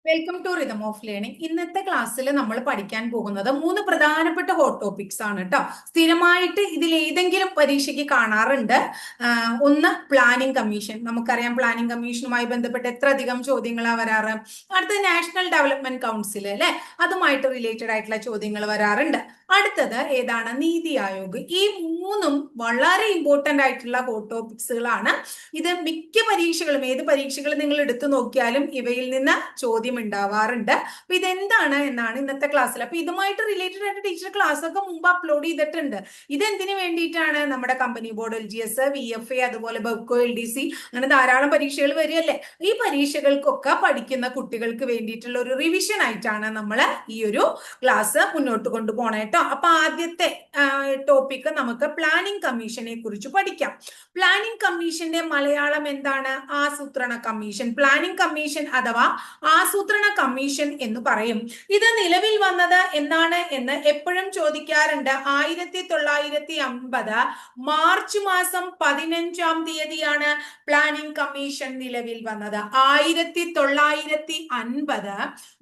Welcome to rhythm of learning. ഇന്നത്തെ ക്ലാസ്സിൽ നമ്മൾ പഠിക്കാൻ പോകുന്നത് മൂന്ന് പ്രധാനപ്പെട്ട ഹോട്ട് ടോപ്പിക്സ് ആണ് കേട്ടോ. സ്ഥിരമായിട്ട് ഇതിൽ ഏതെങ്കിലും പരീക്ഷയ്ക്ക് കാണാറുണ്ട്. ഒന്ന് പ്ലാനിംഗ് കമ്മീഷൻ. നമുക്കറിയാം പ്ലാനിംഗ് കമ്മീഷനുമായി ബന്ധപ്പെട്ട് എത്ര അധികം ചോദ്യങ്ങളാണ് വരാറ്. അടുത്തത് നാഷണൽ ഡെവലപ്മെന്റ് കൗൺസിൽ അല്ലെ, അതുമായിട്ട് റിലേറ്റഡ് ആയിട്ടുള്ള ചോദ്യങ്ങൾ വരാറുണ്ട്. അടുത്തത് ഏതാണ്? നീതി ആയോഗ്. ഈ മൂന്നും വളരെ ഇമ്പോർട്ടന്റ് ആയിട്ടുള്ള ഹോട്ട് ടോപ്പിക്സുകളാണ്. ഇത് മിക്ക പരീക്ഷകളും, ഏത് പരീക്ഷകൾ നിങ്ങൾ എടുത്തു നോക്കിയാലും ഇവയിൽ നിന്ന് ചോദ്യം ഉണ്ടാവാറുണ്ട്. അപ്പൊ ഇതെന്താണ് എന്നാണ് ഇന്നത്തെ ക്ലാസ്സിൽ. അപ്പൊ ഇതുമായിട്ട് റിലേറ്റഡ് ആയിട്ട് ടീച്ചർ ക്ലാസ് ഒക്കെ മുമ്പ് അപ്ലോഡ് ചെയ്തിട്ടുണ്ട്. ഇതെന്തിനു വേണ്ടിയിട്ടാണ്? നമ്മുടെ കമ്പനി ബോർഡ്, LGS, VFA, അതുപോലെ ബെവ്കോ, LDC, അങ്ങനെ ധാരാളം പരീക്ഷകൾ വരികയല്ലേ. ഈ പരീക്ഷകൾക്കൊക്കെ പഠിക്കുന്ന കുട്ടികൾക്ക് വേണ്ടിയിട്ടുള്ള ഒരു റിവിഷൻ ആയിട്ടാണ് നമ്മൾ ഈ ഒരു ക്ലാസ് മുന്നോട്ട് കൊണ്ടുപോകണം കേട്ടോ. അപ്പൊ ആദ്യത്തെ ടോപ്പിക് നമുക്ക് പ്ലാനിംഗ് കമ്മീഷനെ കുറിച്ച് പഠിക്കാം. പ്ലാനിംഗ് കമ്മീഷന്റെ മലയാളം എന്താണ്? ആസൂത്രണ കമ്മീഷൻ. പ്ലാനിംഗ് കമ്മീഷൻ അഥവാ ആസൂത്രണ കമ്മീഷൻ എന്ന് പറയും. ഇത് നിലവിൽ വന്നത് എന്നാണ് എന്ന് എപ്പോഴും ചോദിക്കാറുണ്ട്. 1950 മാർച്ച് മാസം 15-ാം തീയതിയാണ് പ്ലാനിംഗ് കമ്മീഷൻ നിലവിൽ വന്നത്. 1950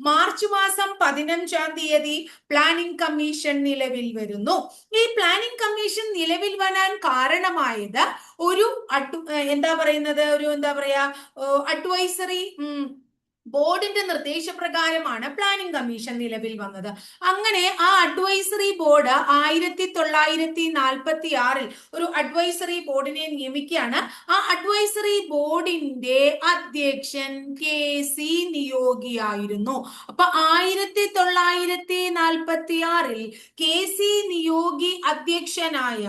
മാർച്ച് മാസം 15-ാം തീയതി പ്ലാനിംഗ് കമ്മീഷൻ നിലവിൽ വരുന്നു. ഈ പ്ലാനിംഗ് കമ്മീഷൻ നിലവിൽ വരാൻ കാരണമായത് ഒരു അഡ്വൈസറി ബോർഡിന്റെ നിർദ്ദേശപ്രകാരമാണ് പ്ലാനിംഗ് കമ്മീഷൻ നിലവിൽ വന്നത്. അങ്ങനെ ആ അഡ്വൈസറി ബോർഡ് 1946 ഒരു അഡ്വൈസറി ബോർഡിനെ നിയമിക്കുകയാണ്. ആ അഡ്വൈസറി ബോർഡിന്റെ അധ്യക്ഷൻ KC നിയോഗിയായിരുന്നു. അപ്പൊ 1946 KC നിയോഗി അധ്യക്ഷനായ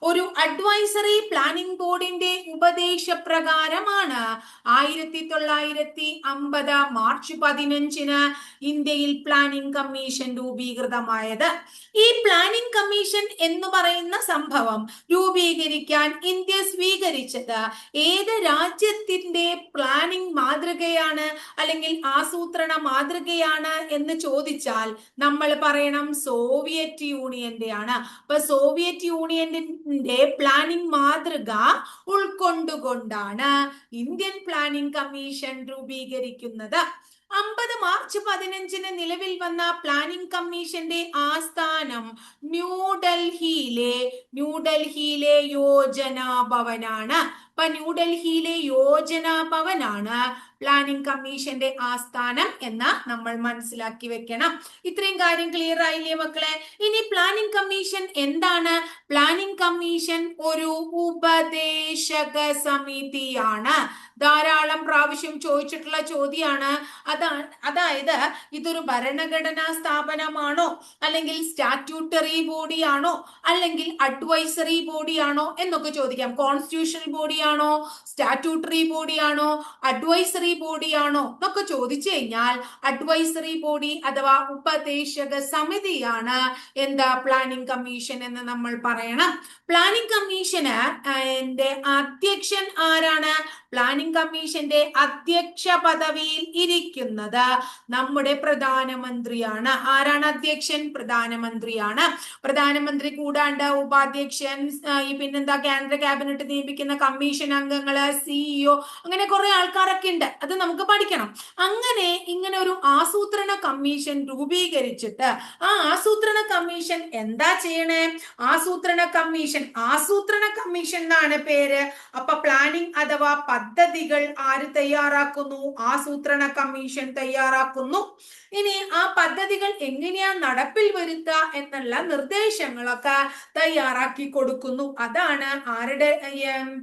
ഒരു അഡ്വൈസറി പ്ലാനിംഗ് ബോർഡിന്റെ ഉപദേശപ്രകാരമാണ് 1950 മാർച്ച് 15-ന് ഇന്ത്യയിൽ പ്ലാനിംഗ് കമ്മീഷൻ രൂപീകൃതമായത്. ഈ പ്ലാനിംഗ് കമ്മീഷൻ എന്ന് പറയുന്ന സംഭവം രൂപീകരിക്കാൻ ഇന്ത്യ സ്വീകരിച്ചത് ഏത് രാജ്യത്തിന്റെ പ്ലാനിംഗ് മാതൃകയാണ് അല്ലെങ്കിൽ ആസൂത്രണ മാതൃകയാണ് എന്ന് ചോദിച്ചാൽ നമ്മൾ പറയണം സോവിയറ്റ് യൂണിയന്റെ ആണ്. അപ്പൊ സോവിയറ്റ് യൂണിയന്റെ പ്ലാനിംഗ് മാതൃക ഉൾക്കൊണ്ടുകൊണ്ടാണ് ഇന്ത്യൻ പ്ലാനിംഗ് കമ്മീഷൻ രൂപീകരിക്കുന്നത്. 50 മാർച്ച് 15-ന് നിലവിൽ വന്ന പ്ലാനിംഗ് കമ്മീഷന്റെ ആസ്ഥാനം ന്യൂഡൽഹിയിലെ യോജന ഭവനാണ്. അപ്പൊ ന്യൂഡൽഹിയിലെ യോജന ഭവനാണ് പ്ലാനിംഗ് കമ്മീഷന്റെ ആസ്ഥാനം എന്ന് നമ്മൾ മനസ്സിലാക്കി വെക്കണം. ഇത്രയും കാര്യം ക്ലിയർ ആയില്ലേ മക്കളെ? ഇനി പ്ലാനിംഗ് കമ്മീഷൻ എന്താണ്? പ്ലാനിംഗ് കമ്മീഷൻ ഒരു ഉപദേശക സമിതിയാണ്. ധാരാളം പ്രാവശ്യം ചോദിച്ചിട്ടുള്ള ചോദ്യമാണ്. അതായത് ഇതൊരു ഭരണഘടനാ സ്ഥാപനമാണോ, അല്ലെങ്കിൽ സ്റ്റാറ്റ്യൂട്ടറി ബോഡിയാണോ, അല്ലെങ്കിൽ അഡ്വൈസറി ബോഡിയാണോ എന്നൊക്കെ ചോദിക്കാം. കോൺസ്റ്റിറ്റ്യൂഷണൽ ബോഡിയാണോ, സ്റ്റാറ്റ്യൂട്ടറി ബോഡിയാണോ, അഡ്വൈസറി ബോഡിയാണോ എന്നൊക്കെ ചോദിച്ചു കഴിഞ്ഞാൽ അഡ്വൈസറി ബോഡി അഥവാ ഉപദേശക സമിതിയാണ് പ്ലാനിംഗ് കമ്മീഷൻ എന്ന് നമ്മൾ പറയണം. പ്ലാനിംഗ് കമ്മീഷന് അധ്യക്ഷൻ ആരാണ്? പ്ലാനിംഗ് കമ്മീഷന്റെ അധ്യക്ഷ പദവിയിൽ ഇരിക്കുന്നത് നമ്മുടെ പ്രധാനമന്ത്രിയാണ്. ആരാണ് അധ്യക്ഷൻ? പ്രധാനമന്ത്രിയാണ്. പ്രധാനമന്ത്രി കൂടാണ്ട് ഉപാധ്യക്ഷൻ, കേന്ദ്ര ക്യാബിനറ്റ് നിയമിക്കുന്ന കമ്മീഷൻ അംഗങ്ങള്, CEO, അങ്ങനെ കുറെ ആൾക്കാരൊക്കെ ഉണ്ട്. അത് നമുക്ക് പഠിക്കണം. ഇങ്ങനെ ഒരു ആസൂത്രണ കമ്മീഷൻ രൂപീകരിച്ചിട്ട് ആ ആസൂത്രണ കമ്മീഷൻ എന്താ ചെയ്യണേ? ആസൂത്രണ കമ്മീഷൻ എന്നാണ് പേര്. അപ്പൊ പ്ലാനിംഗ് അഥവാ പദ്ധതികൾ ആര് തയ്യാറാക്കുന്നു? ആസൂത്രണ കമ്മീഷൻ തയ്യാറാക്കുന്നു. ഇനി ആ പദ്ധതികൾ എങ്ങനെയാ നടപ്പിൽ വരുത്തുക എന്നുള്ള നിർദ്ദേശങ്ങളൊക്കെ തയ്യാറാക്കി കൊടുക്കുന്നു. അതാണ് ആരുടെ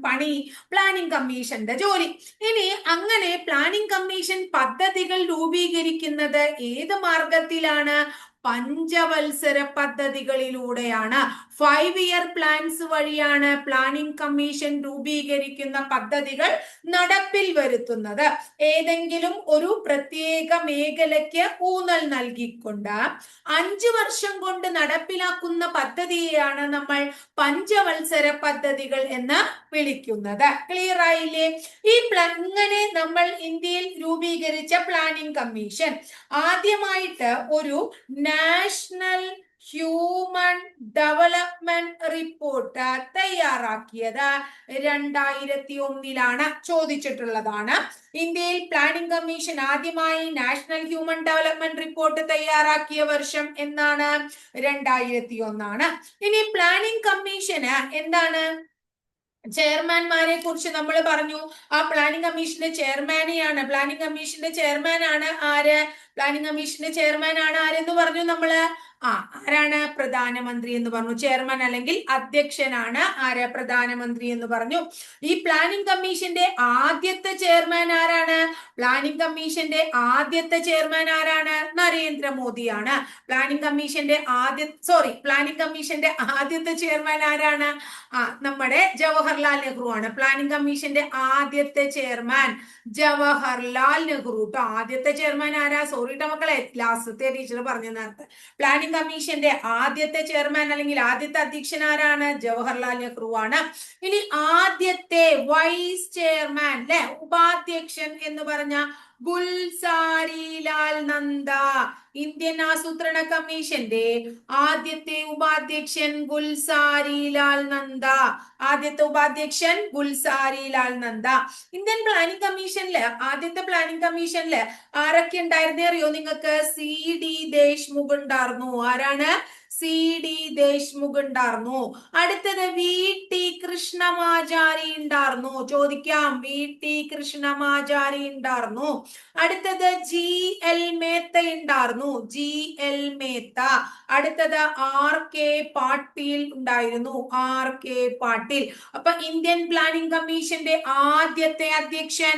പണി? പ്ലാനിംഗ് കമ്മീഷന്റെ ജോലി. ഇനി അങ്ങനെ പ്ലാനിംഗ് കമ്മീഷൻ പദ്ധതികൾ രൂപീകരിക്കുന്നത് ഏത് മാർഗത്തിലാണ്? പഞ്ചവത്സര പദ്ധതികളിലൂടെയാണ്. 5-year പ്ലാൻസ് വഴിയാണ് പ്ലാനിംഗ് കമ്മീഷൻ രൂപീകരിക്കുന്ന പദ്ധതികൾ നടപ്പിൽ വരുത്തുന്നത്. ഏതെങ്കിലും ഒരു പ്രത്യേക മേഖലയ്ക്ക് ഊന്നൽ നൽകിക്കൊണ്ട് 5 വർഷം കൊണ്ട് നടപ്പിലാക്കുന്ന പദ്ധതിയെയാണ് നമ്മൾ പഞ്ചവത്സര പദ്ധതികൾ എന്ന് വിളിക്കുന്നത്. ക്ലിയർ ആയില്ലേ? ഇങ്ങനെ നമ്മൾ ഇന്ത്യയിൽ രൂപീകരിച്ച പ്ലാനിംഗ് കമ്മീഷൻ ആദ്യമായിട്ട് ഒരു നാഷണൽ ഹ്യൂമൻ ഡെവലപ്മെന്റ് റിപ്പോർട്ട് തയ്യാറാക്കിയത് 2001 ചോദിച്ചിട്ടുള്ളതാണ്. ഇന്ത്യയിൽ പ്ലാനിംഗ് കമ്മീഷൻ ആദ്യമായി നാഷണൽ ഹ്യൂമൻ ഡെവലപ്മെന്റ് റിപ്പോർട്ട് തയ്യാറാക്കിയ വർഷം എന്നാണ്? 2001. ഇനി പ്ലാനിംഗ് കമ്മീഷന് എന്താണ്? ചെയർമാൻമാരെ കുറിച്ച് നമ്മൾ പറഞ്ഞു. ആ പ്ലാനിംഗ് കമ്മീഷന്റെ ചെയർമാനെയാണ്, പ്ലാനിംഗ് കമ്മീഷന്റെ ചെയർമാൻ ആണ് ആര്? പ്ലാനിംഗ് കമ്മീഷന്റെ ചെയർമാൻ ആണ് ആരെന്ന് പറഞ്ഞു നമ്മള്? ആരാണ്? പ്രധാനമന്ത്രി എന്ന് പറഞ്ഞു. ചെയർമാൻ അല്ലെങ്കിൽ അധ്യക്ഷനാണ് ആര്? പ്രധാനമന്ത്രി എന്ന് പറഞ്ഞു. ഈ പ്ലാനിംഗ് കമ്മീഷന്റെ ആദ്യത്തെ ചെയർമാൻ ആരാണ്? പ്ലാനിംഗ് കമ്മീഷന്റെ ആദ്യത്തെ ചെയർമാൻ ആരാണ്? നരേന്ദ്രമോദിയാണ്. പ്ലാനിംഗ് കമ്മീഷന്റെ ആദ്യത്തെ ചെയർമാൻ ആരാണ്? നമ്മുടെ ജവഹർലാൽ നെഹ്റു ആണ്. പ്ലാനിംഗ് കമ്മീഷന്റെ ആദ്യത്തെ ചെയർമാൻ ജവഹർലാൽ നെഹ്റു ട്ടോ. ആദ്യത്തെ ചെയർമാൻ ആരാ? സോറി ട്ടോ മക്കളെ, ലാസ്റ്റത്തെ ടീച്ചർ പറഞ്ഞു നേരത്തെ. പ്ലാനിംഗ് കമ്മീഷന്റെ ആദ്യത്തെ ചെയർമാൻ അല്ലെങ്കിൽ ആദ്യത്തെ അധ്യക്ഷൻ ആരാണ്? ജവഹർലാൽ നെഹ്റു ആണ്. ഇനി ആദ്യത്തെ വൈസ് ചെയർമാൻ അല്ലെ, ഉപാധ്യക്ഷൻ എന്ന് പറഞ്ഞ ഗുൽസാരിലാൽ നന്ദ. ഇന്ത്യൻ ആസൂത്രണ കമ്മീഷന്റെ ആദ്യത്തെ ഉപാധ്യക്ഷൻ ഗുൽസാരിലാൽ നന്ദ. ആദ്യത്തെ ഉപാധ്യക്ഷൻ ഗുൽസാരിലാൽ നന്ദ. ഇന്ത്യൻ പ്ലാനിംഗ് കമ്മീഷനില്, ആദ്യത്തെ പ്ലാനിംഗ് കമ്മീഷനില് ആരൊക്കെ ഉണ്ടായിരുന്നേ അറിയോ നിങ്ങൾക്ക്? CD ദേശ്മുഖ് ഉണ്ടായിരുന്നു. ആരാണ്? CD ദേശ്മുഖ് ഉണ്ടായിരുന്നു. അടുത്തത് VT കൃഷ്ണമാചാരി ഉണ്ടായിരുന്നു. ചോദിക്കാം, VT കൃഷ്ണമാചാരി ഉണ്ടായിരുന്നു. അടുത്തത് GL മേത്ത ഉണ്ടായിരുന്നു. GL മേത്ത. അടുത്തത് RK പാട്ടീൽ ഉണ്ടായിരുന്നു. RK പാട്ടീൽ. അപ്പൊ ഇന്ത്യൻ പ്ലാനിംഗ് കമ്മീഷന്റെ ആദ്യത്തെ അധ്യക്ഷൻ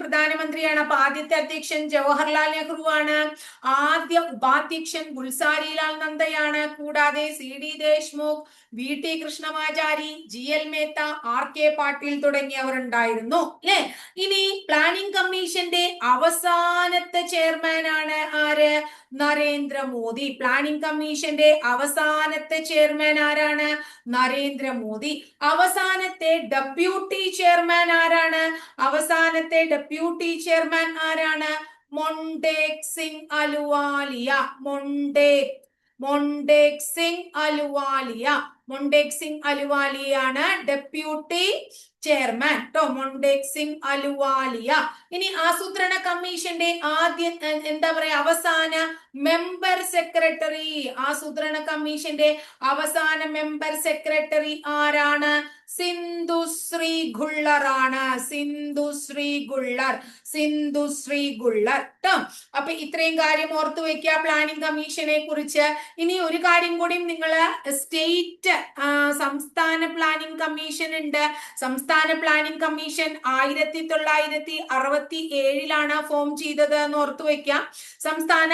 പ്രധാനമന്ത്രിയാണ്. അപ്പൊ ആദ്യത്തെ അധ്യക്ഷൻ ജവഹർലാൽ നെഹ്റു ആണ്. ആദ്യ ഉപാധ്യക്ഷൻ ഗുൽസാരിലാൽ നന്ദയാണ്. കൂടാതെ CD Deshmukh, VT Krishnamachari, GL Mehta, RK Patil തുടങ്ങിയവർ ഉണ്ടായിരുന്നു അല്ലെ. ഇനി പ്ലാനിംഗ് കമ്മീഷന്റെ അവസാനത്തെ ചെയർമാൻ ആണ് ആര്? നരേന്ദ്രമോദി. പ്ലാനിംഗ് കമ്മീഷന്റെ അവസാനത്തെ ചെയർമാൻ ആരാണ്? നരേന്ദ്രമോദി. അവസാനത്തെ ഡെപ്യൂട്ടി ചെയർമാൻ ആരാണ്? മൊണ്ടേക് സിംഗ് അലുവാലിയ. മൊണ്ടേക് സിംഗ് അലുവാലിയാണ് ഡെപ്യൂട്ടി ചെയർമാൻ ട്ടോ. മൊണ്ടേക് സിംഗ് അലുവാലിയ. ഇനി ആസൂത്രണ കമ്മീഷന്റെ അവസാന മെമ്പർ സെക്രട്ടറി, ആസൂത്രണ കമ്മീഷന്റെ അവസാന മെമ്പർ സെക്രട്ടറി ആരാണ്? സിന്ധുശ്രീ ഗുള്ളർ ആണ്. സിന്ധുശ്രീ ഗുള്ളർ ട്ടോ. അപ്പൊ ഇത്രയും കാര്യം ഓർത്തു വെക്കുക പ്ലാനിംഗ് കമ്മീഷനെ കുറിച്ച്. ഇനി ഒരു കാര്യം കൂടി നിങ്ങള് സംസ്ഥാന പ്ലാനിംഗ് കമ്മീഷൻ ഉണ്ട്. സംസ്ഥാന പ്ലാനിംഗ് കമ്മീഷൻ 1967 ഫോം ചെയ്തത് എന്ന് ഓർത്തു വെക്കാം. സംസ്ഥാന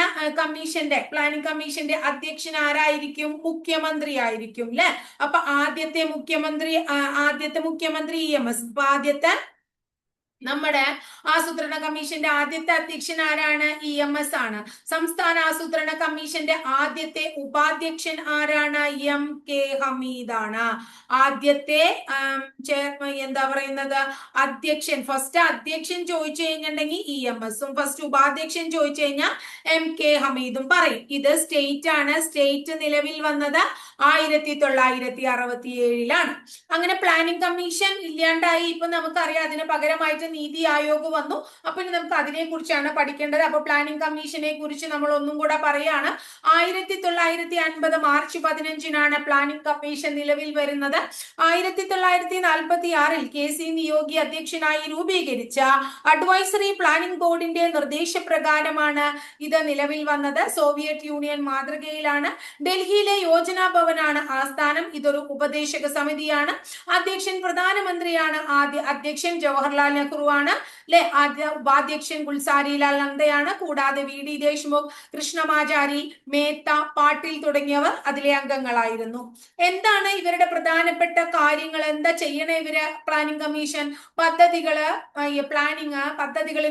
പ്ലാനിംഗ് കമ്മീഷന്റെ അധ്യക്ഷൻ ആരായിരിക്കും? മുഖ്യമന്ത്രി ആയിരിക്കും അല്ലെ. അപ്പൊ ആദ്യത്തെ മുഖ്യമന്ത്രി EMS. അപ്പൊ ആദ്യത്തെ നമ്മുടെ ആസൂത്രണ കമ്മീഷന്റെ ആദ്യത്തെ അധ്യക്ഷൻ ആരാണ്? EMS ആണ്. സംസ്ഥാന ആസൂത്രണ കമ്മീഷന്റെ ആദ്യത്തെ ഉപാധ്യക്ഷൻ ആരാണ്? MK ഹമീദ് ആണ്. ആദ്യത്തെ ഫസ്റ്റ് അധ്യക്ഷൻ ചോദിച്ചു കഴിഞ്ഞിട്ടുണ്ടെങ്കിൽ EMS-ഉം ഫസ്റ്റ് ഉപാധ്യക്ഷൻ ചോദിച്ചു കഴിഞ്ഞാൽ MK ഹമീദും പറയും. ഇത് സ്റ്റേറ്റ് ആണ്. സ്റ്റേറ്റ് നിലവിൽ വന്നത് 1967 അങ്ങനെ പ്ലാനിംഗ് കമ്മീഷൻ ഇല്ലാണ്ടായി. ഇപ്പൊ നമുക്കറിയാം അതിന് പകരമായിട്ട് നീതി ആയോഗ് വന്നു. അപ്പൊ നമുക്ക് അതിനെ കുറിച്ചാണ് പഠിക്കേണ്ടത്. അപ്പൊ പ്ലാനിംഗ് കമ്മീഷനെ കുറിച്ച് നമ്മൾ ഒന്നും കൂടെ പറയാണ്. 1950 മാർച്ച് 15 പ്ലാനിംഗ് കമ്മീഷൻ നിലവിൽ വരുന്നത്. 1946 KC നിയോഗി അധ്യക്ഷനായി രൂപീകരിച്ച അഡ്വൈസറി പ്ലാനിംഗ് ബോർഡിന്റെ നിർദ്ദേശപ്രകാരമാണ് ഇത് നിലവിൽ വന്നത്. സോവിയറ്റ് യൂണിയൻ മാതൃകയിലാണ്. ഡൽഹിയിലെ യോജന ഭവനാണ് ആസ്ഥാനം. ഇതൊരു ഉപദേശക സമിതിയാണ്. അധ്യക്ഷൻ പ്രധാനമന്ത്രിയാണ്. ആദ്യ അധ്യക്ഷൻ ജവഹർലാൽ നെഹ്റു ആണ് അല്ലെ. ആദ്യ ഉപാധ്യക്ഷൻ ഗുൽസാരിലാൽ നന്ദയാണ്. കൂടാതെ VD ദേശ്മുഖ്, കൃഷ്ണമാചാരി, മേത്ത, പാട്ടീൽ തുടങ്ങിയവർ അതിലെ അംഗങ്ങളായിരുന്നു. എന്താണ് ഇവരുടെ പ്രധാനപ്പെട്ട കാര്യങ്ങൾ? എന്താ ചെയ്യണേ ഇവര്? പ്ലാനിംഗ് കമ്മീഷൻ പദ്ധതികൾ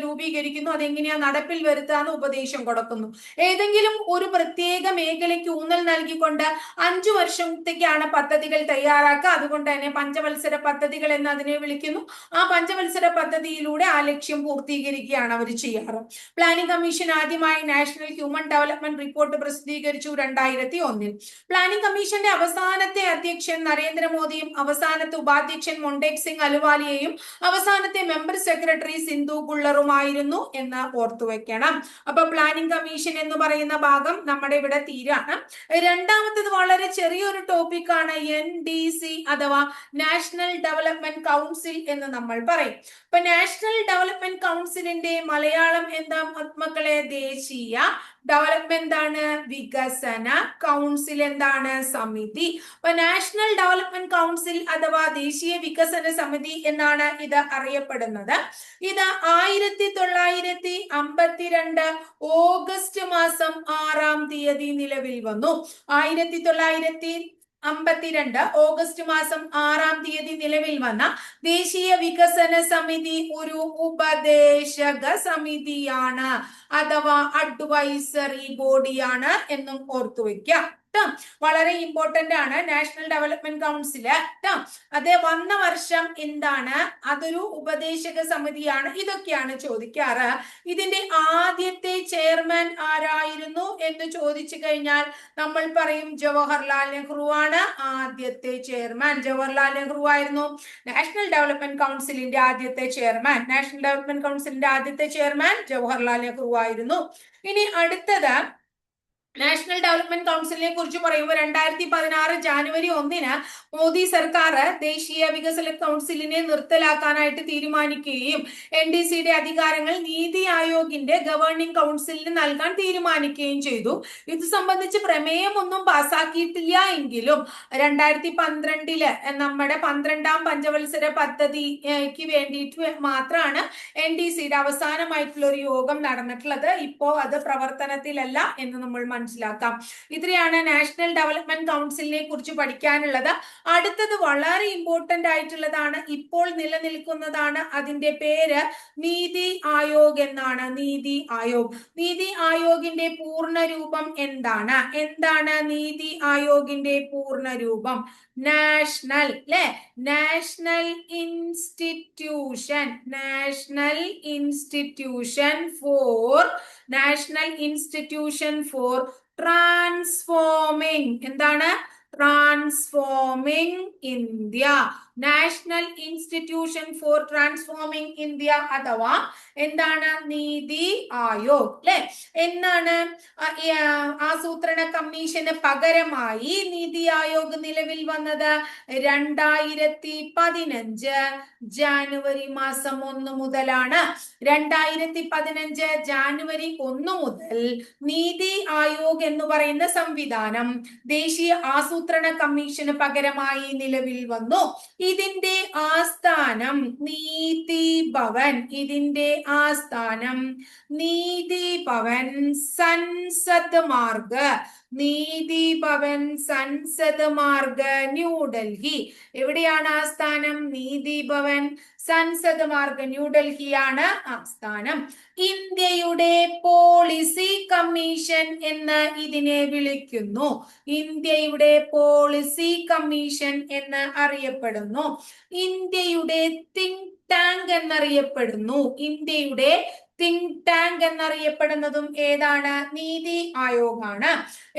രൂപീകരിക്കുന്നു. അതെങ്ങനെയാ നടപ്പിൽ വരുത്താന്ന് ഉപദേശം കൊടുക്കുന്നു. ഏതെങ്കിലും ഒരു പ്രത്യേക മേഖലയ്ക്ക് ഊന്നൽ നൽകിക്കൊണ്ട് 5 വർഷത്തേക്കാണ് പദ്ധതികൾ തയ്യാറാക്കുക. അതുകൊണ്ട് തന്നെ പഞ്ചവത്സര പദ്ധതികൾ എന്ന് അതിനെ വിളിക്കുന്നു. ആ പഞ്ചവത്സര പദ്ധതിയിലൂടെ ലക്ഷ്യം പൂർത്തീകരിക്കുകയാണ് അവർ ചെയ്യാറ്. പ്ലാനിംഗ് കമ്മീഷൻ ആദ്യമായി നാഷണൽ ഹ്യൂമൻ ഡെവലപ്മെന്റ് റിപ്പോർട്ട് പ്രസിദ്ധീകരിച്ചു 2001. പ്ലാനിംഗ് കമ്മീഷന്റെ അവസാനത്തെ അധ്യക്ഷൻ നരേന്ദ്രമോദിയും അവസാനത്തെ ഉപാധ്യക്ഷൻ മൊണ്ടേക് സിംഗ് അലുവാലിയയും അവസാനത്തെ മെമ്പർ സെക്രട്ടറി സിന്ധു ഗുള്ളറുമായിരുന്നു എന്ന് ഓർത്തുവെക്കണം. അപ്പൊ പ്ലാനിംഗ് കമ്മീഷൻ എന്ന് പറയുന്ന ഭാഗം നമ്മുടെ ഇവിടെ തീരാണ്. രണ്ടാമത്തത് വളരെ ചെറിയൊരു ടോപ്പിക്കാണ് NDC അഥവാ നാഷണൽ ഡെവലപ്മെന്റ് കൗൺസിൽ എന്ന് നമ്മൾ പറയും. ഇപ്പൊ നാഷണൽ ഡെവലപ്മെന്റ് കൗൺസിലിന്റെ മലയാളം എന്താ മക്കളെ? ദേശീയ ഡെവലപ്മെന്റ് ആണ് വികസന കൗൺസിൽ എന്താണ്? സമിതി. അപ്പൊ നാഷണൽ ഡെവലപ്മെന്റ് കൗൺസിൽ അഥവാ ദേശീയ വികസന സമിതി എന്നാണ് ഇത് അറിയപ്പെടുന്നത്. ഇത് 1952 ഓഗസ്റ്റ് മാസം 6-ാം തീയതി നിലവിൽ വന്നു. 1952 ഓഗസ്റ്റ് മാസം 6-ാം തീയതി നിലവിൽ വന്ന ദേശീയ വികസന സമിതി ഒരു ഉപദേശക സമിതിയാണ് അഥവാ അഡ്വൈസറി ബോഡിയാണ് എന്നും ഓർത്തുവെക്കാം. വളരെ ഇമ്പോർട്ടന്റ് ആണ് നാഷണൽ ഡെവലപ്മെന്റ് കൗൺസില്. അതേ വന്ന വർഷം എന്താണ്? അതൊരു ഉപദേശക സമിതിയാണ്. ഇതൊക്കെയാണ് ചോദിക്കാറ്. ഇതിന്റെ ആദ്യത്തെ ചെയർമാൻ ആരായിരുന്നു എന്ന് ചോദിച്ചു കഴിഞ്ഞാൽ നമ്മൾ പറയും ജവഹർലാൽ നെഹ്റു ആണ് ആദ്യത്തെ ചെയർമാൻ. ജവഹർലാൽ നെഹ്റു ആയിരുന്നു നാഷണൽ ഡെവലപ്മെന്റ് കൗൺസിലിന്റെ ആദ്യത്തെ ചെയർമാൻ. നാഷണൽ ഡെവലപ്മെന്റ് കൗൺസിലിന്റെ ആദ്യത്തെ ചെയർമാൻ ജവഹർലാൽ നെഹ്റു ആയിരുന്നു. ഇനി അടുത്തത് നാഷണൽ ഡെവലപ്മെന്റ് കൗൺസിലിനെ കുറിച്ച് പറയുമ്പോൾ 2016 ജാനുവരി 1 മോദി സർക്കാർ ദേശീയ വികസന കൗൺസിലിനെ നിർത്തലാക്കാനായിട്ട് തീരുമാനിക്കുകയും NDCയുടെ അധികാരങ്ങൾ നീതി ആയോഗിന്റെ ഗവേണിംഗ് കൗൺസിലിന് നൽകാൻ തീരുമാനിക്കുകയും ചെയ്തു. ഇത് സംബന്ധിച്ച് പ്രമേയമൊന്നും പാസാക്കിയിട്ടില്ല എങ്കിലും 2012 നമ്മുടെ 12-ാം പഞ്ചവത്സര പദ്ധതിക്ക് വേണ്ടിയിട്ട് മാത്രമാണ് NDCയുടെ അവസാനമായിട്ടുള്ള ഒരു യോഗം നടന്നിട്ടുള്ളത്. ഇപ്പോ അത് പ്രവർത്തനത്തിലല്ല എന്ന് നമ്മൾ മനസ്സിലാക്കാം. ഇത്രയാണ് നാഷണൽ ഡെവലപ്മെന്റ് കൗൺസിലിനെ കുറിച്ച് പഠിക്കാനുള്ളത്. അടുത്തത് വളരെ ഇമ്പോർട്ടന്റ് ആയിട്ടുള്ളതാണ്, ഇപ്പോൾ നിലനിൽക്കുന്നതാണ്. അതിന്റെ പേര് നീതി ആയോഗ് എന്നാണ്. നീതി ആയോഗ്. നീതി ആയോഗിന്റെ പൂർണ്ണ രൂപം എന്താണ്? എന്താണ് നീതി ആയോഗിന്റെ പൂർണ്ണ രൂപം? National national institution. National institution for transforming. എന്താണ്? Transforming India. National institution for transforming India അഥവാ എന്താണ്? നീതി ആയോഗ് എന്നാണ്. ആസൂത്രണ കമ്മീഷന് പകരമായി നീതി ആയോഗ് നിലവിൽ വന്നത് 2015 ജാനുവരി മാസം 1 മുതലാണ്. 2015 ജാനുവരി 1 മുതൽ നീതി ആയോഗ് എന്ന് പറയുന്ന സംവിധാനം ദേശീയ ആസൂത്രണ കമ്മീഷന് പകരമായി നിലവിൽ വന്നു. ഇതിന്റെ ആസ്ഥാനം നീതി ഭവൻ. ഇതിന്റെ ആസ്ഥാനം നീതി ഭവൻ സൻസദ് മാർഗ്. നീതി ഭവൻ സൻസദ് മാർഗ് ന്യൂഡൽഹി. എവിടെയാണ് ആസ്ഥാനം? നീതി ഭവൻ സൻസദ് മാർഗ് ന്യൂഡൽഹിയാണ് ആസ്ഥാനം. ഇന്ത്യയുടെ പോളിസി കമ്മീഷൻ എന്ന് ഇതിനെ വിളിക്കുന്നു. ഇന്ത്യയുടെ പോളിസി കമ്മീഷൻ എന്ന് അറിയപ്പെടുന്നു. ഇന്ത്യയുടെ തിങ്ക് ടാങ്ക് എന്നറിയപ്പെടുന്നു. ഇന്ത്യയുടെ തിങ്ക് ടാങ്ക് എന്നറിയപ്പെടുന്നതും ഏതാണ്? നീതി ആയോഗാണ്.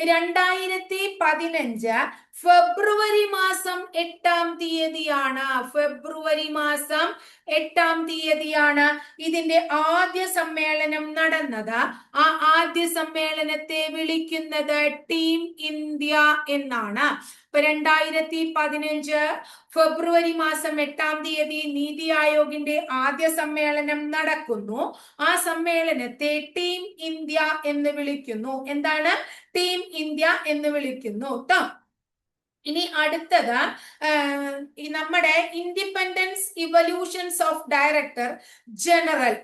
2015 ഫെബ്രുവരി മാസം 8-ാം തീയതിയാണ്. ഫെബ്രുവരി മാസം 8-ാം തീയതിയാണ് ഇതിന്റെ ആദ്യ സമ്മേളനം നടന്നത്. ആ ആദ്യ സമ്മേളനത്തെ വിളിക്കുന്നത് ടീം ഇന്ത്യ എന്നാണ്. 2015 ഫെബ്രുവരി മാസം 8-ാം തീയതി നീതി ആയോഗിന്റെ ആദ്യ സമ്മേളനം നടക്കുന്നു. ആ സമ്മേളനത്തെ ടീം ഇന്ത്യ എന്ന് വിളിക്കുന്നു. എന്താണ്? ടീം ഇന്ത്യ എന്ന് വിളിക്കുന്നു ട്ടോ. ഇനി അടുത്തത് നമ്മുടെ independence evaluations of director general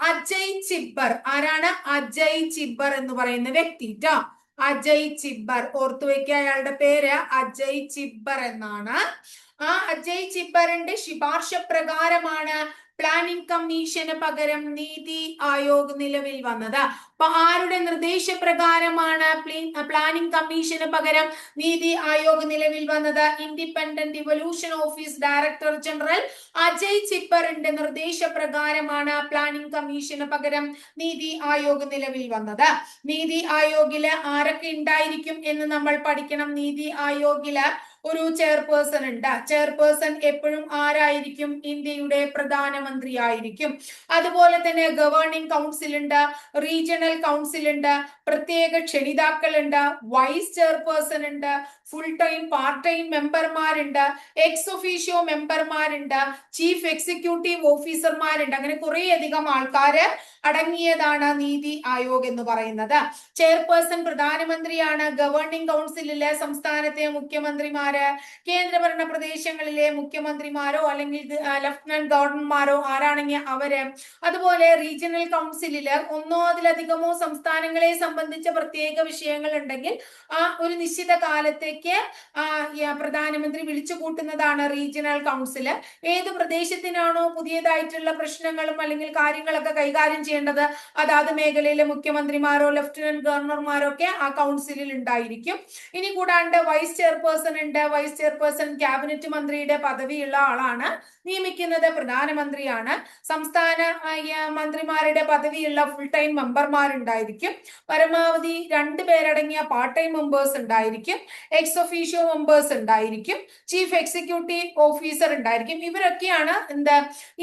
Ajay Chibber. ആരാണ്? അജയ് ചിബ്ബർ എന്ന് പറയുന്ന വ്യക്തി ട്ടോ. അജയ് ചിബ്ബർ ഓർത്തുവെക്കുക. അയാളുടെ പേര് അജയ് ചിബ്ബർ എന്നാണ്. ആ അജയ് ചിബ്ബറിന്റെ ശുപാർശ പ്രകാരമാണ് പ്ലാനിംഗ് കമ്മീഷന് പകരം നീതി ആയോഗ് നിലവിൽ വന്നത്? അപ്പൊ ആരുടെ നിർദ്ദേശപ്രകാരമാണ് പ്ലാനിംഗ് കമ്മീഷന് പകരം നീതി ആയോഗ് നിലവിൽ വന്നത്? Independent evaluation office director general Ajay ചിപ്പറിന്റെ നിർദ്ദേശപ്രകാരമാണ് പ്ലാനിംഗ് കമ്മീഷന് പകരം നീതി ആയോഗ് നിലവിൽ വന്നത്. നീതി ആയോഗില് ആരൊക്കെ ഉണ്ടായിരിക്കും എന്ന് നമ്മൾ പഠിക്കണം. നീതി ആയോഗില് ഒരു ചെയർപേഴ്സൺ ഉണ്ട്. ചെയർപേഴ്സൺ എപ്പോഴും ആരായിരിക്കും? ഇന്ത്യയുടെ പ്രധാനമന്ത്രി ആയിരിക്കും. അതുപോലെ തന്നെ ഗവേണിംഗ് കൗൺസിൽ ഉണ്ട്, റീജിയണൽ കൗൺസിൽ ഉണ്ട്, പ്രത്യേക ക്ഷണിതാക്കൾ ഉണ്ട്, വൈസ് ചെയർപേഴ്സൺ ഉണ്ട്, ഫുൾ ടൈം പാർട്ട് ടൈം മെമ്പർമാരുണ്ട്, എക്സ് ഒഫീഷ്യോ മെമ്പർമാരുണ്ട്, ചീഫ് എക്സിക്യൂട്ടീവ് ഓഫീസർമാരുണ്ട്. അങ്ങനെ കുറെ അധികം ആൾക്കാര് അടങ്ങിയതാണ് നീതി ആയോഗ് എന്ന് പറയുന്നത്. ചെയർപേഴ്സൺ പ്രധാനമന്ത്രിയാണ്. ഗവേണിംഗ് കൗൺസിലിലെ സംസ്ഥാനത്തെ മുഖ്യമന്ത്രിമാര്, കേന്ദ്രഭരണ പ്രദേശങ്ങളിലെ മുഖ്യമന്ത്രിമാരോ അല്ലെങ്കിൽ ലഫ്റ്റനന്റ് ഗവർണർമാരോ ആരാണെങ്കിൽ അവര്. അതുപോലെ റീജിയണൽ കൗൺസിലില് ഒന്നോ അതിലധികമോ സംസ്ഥാനങ്ങളെ സംബന്ധിച്ച പ്രത്യേക വിഷയങ്ങൾ ഉണ്ടെങ്കിൽ ആ ഒരു നിശ്ചിത കാലത്തേക്ക് പ്രധാനമന്ത്രി വിളിച്ചു കൂട്ടുന്നതാണ് റീജിയണൽ കൗൺസില്. ഏത് പ്രദേശത്തിനാണോ പുതിയതായിട്ടുള്ള പ്രശ്നങ്ങളും അല്ലെങ്കിൽ കാര്യങ്ങളൊക്കെ കൈകാര്യം ചെയ്യേണ്ടത് അതാത് മേഖലയിലെ മുഖ്യമന്ത്രിമാരോ ലഫ്റ്റനന്റ് ഗവർണർമാരോ ഒക്കെ ആ കൗൺസിലിൽ ഉണ്ടായിരിക്കും. ഇനി കൂടാണ്ട് വൈസ് ചെയർപേഴ്സൺ ഉണ്ട്. വൈസ് ചെയർപേഴ്സൺ ക്യാബിനറ്റ് മന്ത്രിയുടെ പദവിയുള്ള ആളാണ്. നിയമിക്കുന്നത് പ്രധാനമന്ത്രിയാണ്. സംസ്ഥാന മന്ത്രിമാരുടെ പദവിയുള്ള ഫുൾ ടൈം മെമ്പർമാരുണ്ടായിരിക്കും. പരമാവധി 2 പേരടങ്ങിയ പാർട്ട് ടൈം മെമ്പേഴ്സ് ഉണ്ടായിരിക്കും. എക്സ് ഒഫീഷ്യോ മെമ്പേഴ്സ് ഉണ്ടായിരിക്കും. ചീഫ് എക്സിക്യൂട്ടീവ് ഓഫീസർ ഉണ്ടായിരിക്കും. ഇവരൊക്കെയാണ്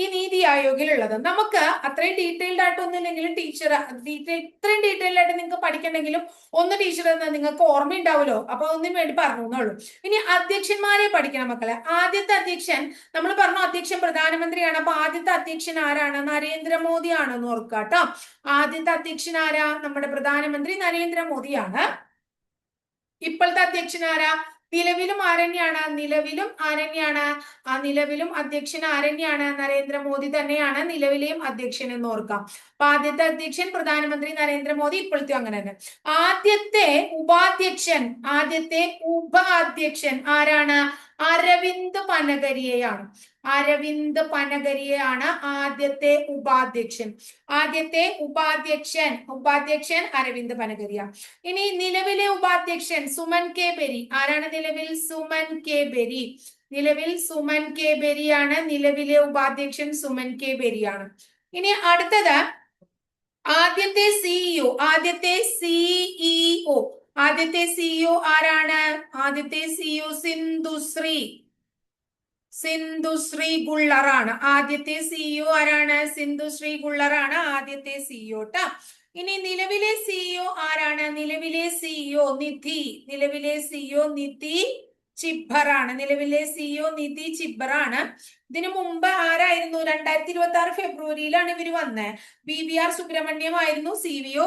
ഈ നീതി ആയോഗിലുള്ളത്. നമുക്ക് അത്രയും ഡീറ്റെയിൽഡ് ആയിട്ടൊന്നുമില്ലെങ്കിലും ടീച്ചർ ഇത്രയും ഡീറ്റെയിൽഡ് ആയിട്ട് നിങ്ങൾക്ക് പഠിക്കണമെങ്കിലും ഒന്ന് ടീച്ചർ നിങ്ങൾക്ക് ഓർമ്മയുണ്ടാവുമല്ലോ. അപ്പൊ ഒന്നിനു വേണ്ടി പറഞ്ഞോളൂ. ഇനി അധ്യക്ഷന്മാരെ പഠിക്കണം മക്കളെ. ആദ്യത്തെ അധ്യക്ഷൻ നമ്മൾ പറഞ്ഞു, അധ്യക്ഷൻ പ്രധാനമന്ത്രിയാണ്. അപ്പൊ ആദ്യത്തെ അധ്യക്ഷൻ ആരാണ്? നരേന്ദ്രമോദി ആണെന്ന് ഓർക്കുക കേട്ടോ. ആദ്യത്തെ അധ്യക്ഷൻ ആരാ? നമ്മുടെ പ്രധാനമന്ത്രി നരേന്ദ്രമോദിയാണ്. ഇപ്പോഴത്തെ അധ്യക്ഷൻ ആരാ? നിലവിലും ആരണ്യാണ്? നിലവിലും അധ്യക്ഷൻ ആരണ്യാണ്? നരേന്ദ്രമോദി തന്നെയാണ് നിലവിലെയും അധ്യക്ഷൻ എന്ന് ഓർക്കാം. അപ്പൊ ആദ്യത്തെ അധ്യക്ഷൻ പ്രധാനമന്ത്രി നരേന്ദ്രമോദി, ഇപ്പോഴത്തെ അങ്ങനെ തന്നെ. ആദ്യത്തെ ഉപാധ്യക്ഷൻ ആരാണ്? അരവിന്ദ് പനഗരിയയാണ്. അരവിന്ദ് പനഗരിയയാണ് ആദ്യത്തെ ഉപാധ്യക്ഷൻ. ഉപാധ്യക്ഷൻ അരവിന്ദ് പനഗരിയ. ഇനി നിലവിലെ ഉപാധ്യക്ഷൻ സുമൻ കെ ബെരി. ആരാണ് നിലവിൽ? സുമൻ കെ ബെരിയാണ് നിലവിലെ ഉപാധ്യക്ഷൻ. സുമൻ കെ ബെരിയാണ്. ഇനി അടുത്തത് ആദ്യത്തെ സിഇഒ. ആദ്യത്തെ സിഇഒ ആരാണ്? ആദ്യത്തെ സിഇഒ സിന്ധുശ്രീ ഗുള്ളറാണ്. ആദ്യത്തെ സിഇഒ ആരാണ്? സിന്ധുശ്രീ ഗുള്ളറാണ് ആദ്യത്തെ സിഇഒ ട്ടാ. ഇനി നിലവിലെ സിഇഒ ആരാണ്? നിലവിലെ സിഇഒ നിധി ചിബ്ബറാണ്. ഇതിനു മുമ്പ് ആരായിരുന്നു? 2026 ഫെബ്രുവരിയിലാണ് ഇവര് വന്നത്. BVR സുബ്രഹ്മണ്യം ആയിരുന്നു സിഇഒ.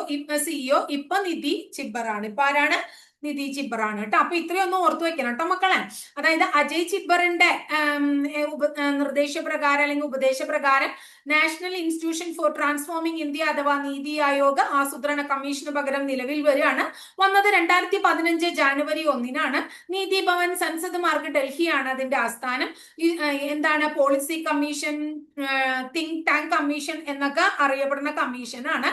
ഇപ്പൊ നിധി ചിബ്ബറാണ്. ഇപ്പൊ ആരാണ്? നിധി ചിബ്ബറാണ് കേട്ടോ. അപ്പൊ ഇത്രയൊന്നും ഓർത്തു വെക്കണം കേട്ടോ മക്കളെ. അതായത് അജയ് ചിബ്ബറിന്റെ നിർദ്ദേശപ്രകാരം അല്ലെങ്കിൽ ഉപദേശപ്രകാരം national institution for transforming India അഥവാ നീതി ആയോഗ് ആസൂത്രണ കമ്മീഷന് പകരം നിലവിൽ വരികയാണ്. വന്നത് 2015 ജാനുവരി 1-നാണ്. നീതി ഭവൻ സൻസദ് മാർഗ് ഡൽഹിയാണ് അതിന്റെ ആസ്ഥാനം. എന്താണ്? Policy commission, think tank commission എന്നൊക്കെ അറിയപ്പെടുന്ന കമ്മീഷനാണ്.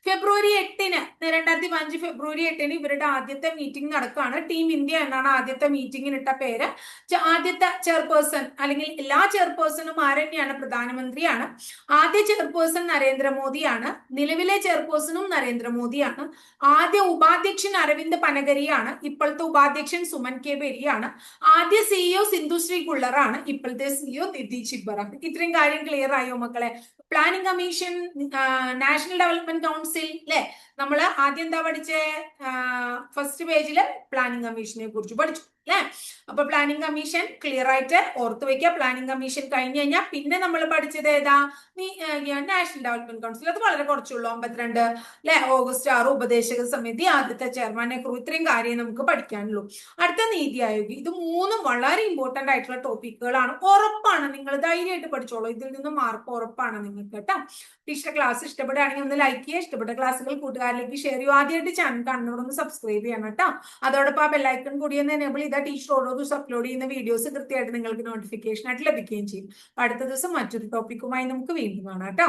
ഫെബ്രുവരി 8-ന് 2015 ഫെബ്രുവരി 8-ന് ഇവരുടെ ആദ്യത്തെ മീറ്റിംഗ് നടക്കുകയാണ്. ടീം ഇന്ത്യ എന്നാണ് ആദ്യത്തെ മീറ്റിംഗിന് ഇട്ട പേര്. ആദ്യത്തെ ചെയർപേഴ്സൺ അല്ലെങ്കിൽ എല്ലാ ചെയർപേഴ്സണും ആരന്നെയാണ്? പ്രധാനമന്ത്രിയാണ്. ആദ്യ ചെയർപേഴ്സൺ നരേന്ദ്രമോദിയാണ്. നിലവിലെ ചെയർപേഴ്സണും നരേന്ദ്രമോദിയാണ്. ആദ്യ ഉപാധ്യക്ഷൻ അരവിന്ദ് പനഗരിയാണ്. ഇപ്പോഴത്തെ ഉപാധ്യക്ഷൻ സുമൻ കെ ബെരിയാണ്. ആദ്യ സിഇഒ സിന്ധുശ്രീ ഗുള്ളറാണ്. ഇപ്പോഴത്തെ സിഇഒ നിധി ചിബ്ബറാണ്. ഇത്രയും കാര്യം ക്ലിയർ ആയോ മക്കളെ? Planning commission, national development council അല്ലെ. നമ്മൾ ആദ്യം എന്താ പഠിച്ചേ? ഫസ്റ്റ് പേജില് പ്ലാനിംഗ് കമ്മീഷനെ കുറിച്ച് പഠിച്ചു അല്ലെ. അപ്പൊ പ്ലാനിംഗ് കമ്മീഷൻ ക്ലിയർ ആയിട്ട് ഓർത്തു വെക്കുക. പ്ലാനിംഗ് കമ്മീഷൻ കഴിഞ്ഞു കഴിഞ്ഞാൽ പിന്നെ നമ്മൾ പഠിച്ചത് ഏതാ? National development council. അത് വളരെ കുറച്ചുള്ളൂ, 52 അല്ലെ. ഓഗസ്റ്റ് 6 ഉപദേശക സമിതി, ആദ്യത്തെ ചെയർമാനെ കുറിച്ച് ഇത്രയും കാര്യം നമുക്ക് പഠിക്കാനുള്ളൂ. അടുത്ത നീതി ആയോഗ്, ഇത് മൂന്നും വളരെ ഇമ്പോർട്ടന്റ് ആയിട്ടുള്ള ടോപ്പിക്കുകളാണ്. ഉറപ്പാണ്, നിങ്ങൾ ധൈര്യമായിട്ട് പഠിച്ചോളൂ, ഇതിൽ നിന്ന് മാർക്ക് ഉറപ്പാണ് നിങ്ങൾക്ക് കേട്ടോ. ടീച്ചർ ക്ലാസ് ഇഷ്ടപ്പെടുകയാണെങ്കിൽ ഒന്ന് ലൈക്ക് ചെയ്യുക, ഇഷ്ടപ്പെട്ട ക്ലാസ്സുകൾ കൂട്ടുകാരിലേക്ക് ഷെയർ ചെയ്യുക. ആദ്യമായിട്ട് ചാനൽ കാണുന്നവരൊന്ന് സബ്സ്ക്രൈബ് ചെയ്യണം കേട്ടോ. അതോടൊപ്പം ആ ബെല്ലൈക്കൺ കൂടി ഒന്ന് എനേബിൾ ചെയ്താൽ ടീച്ചർ ഓരോ ദിവസം അപ്ലോഡ് ചെയ്യുന്ന വീഡിയോസ് കൃത്യമായിട്ട് നിങ്ങൾക്ക് നോട്ടിഫിക്കേഷൻ ആയിട്ട് ലഭിക്കുകയും ചെയ്യും. അടുത്ത ദിവസം മറ്റൊരു ടോപ്പിക്കുമായി നമുക്ക് വീണ്ടും കാണാം കേട്ടോ.